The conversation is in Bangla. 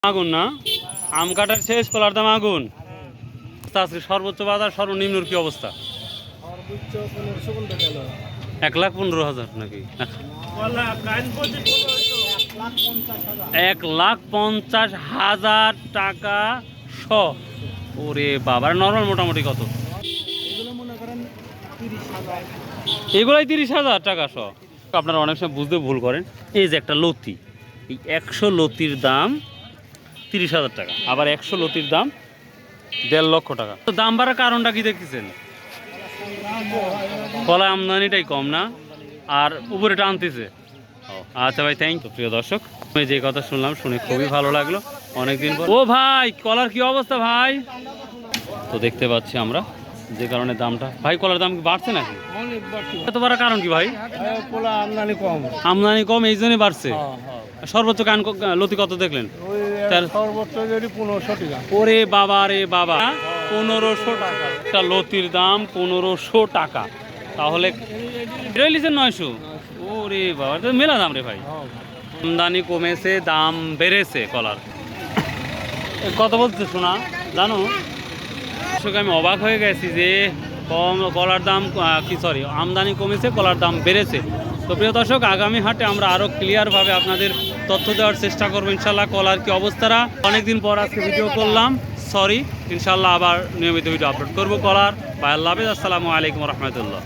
আগুন না আম কাটার শেষ, কলার দাম আগুন। আজকে সর্বোচ্চ বাজার সর্বনিম্ন কি অবস্থা? 1,15,000 নাকি? 1,50,000 টাকা শ। ওরে বাবার নর্মাল মোটামুটি কত? এগুলাই 30,000 টাকা শ। আপনারা অনেক সময় বুঝতে ভুল করেন। এই যে একটা লতি, এই 100 লতির দাম 30,000 টাকা, আবার 100 লতির দাম 1.5 লক্ষ টাকা। তো দাম বাড়ার কারণটা কি দেখতেছেন? কলা আমদানিটাই কম না, আর উপরে টানতেছে। আচ্ছা ভাই, থ্যাংক ইউ। প্রিয় দর্শক, আমি যে কথা শুনলাম শুনে খুবই ভালো লাগলো অনেকদিন পর। ও ভাই, কলার কি অবস্থা ভাই? তো দেখতে পাচ্ছি আমরা যে কারণে দামটা, ভাই কলার দাম কি বাড়ছে নাকি? এত বাড়ার কারণ কি ভাই? আমদানি কম। আমদানি কম, এই জন্যই বাড়ছে। সর্বোচ্চ লতি কত দেখলেন? সর্বোচ্চ 1500 টাকা। ওরে বাবা রে বাবা, 1500 টাকা একটা লতির দাম, 1500 টাকা। তাহলে লিখছেন 900। ওরে বাবা, এটা মেলা দাম রে ভাই। আমদানি কমেছে, দাম বেড়েছে কলার। কত বলছে শোনা জানো? আমি অবাক হয়ে গেছি যে কলার দাম আমদানি কমেছে, কলার দাম বেড়েছে। তো প্রিয় দর্শক, আগামী হাটে আমরা আরও ক্লিয়ারভাবে আপনাদের তথ্য দেওয়ার চেষ্টা করবো ইনশাল্লাহ। কলার কি অবস্থাটা অনেকদিন পর আজকে ভিডিও করলাম, সরি। ইনশাল্লাহ আবার নিয়মিত ভিডিও আপলোড করবো কলার। বাই, আল্লাহ হাফেজ, আসসালামু আলাইকুম রহমতুল্লাহ।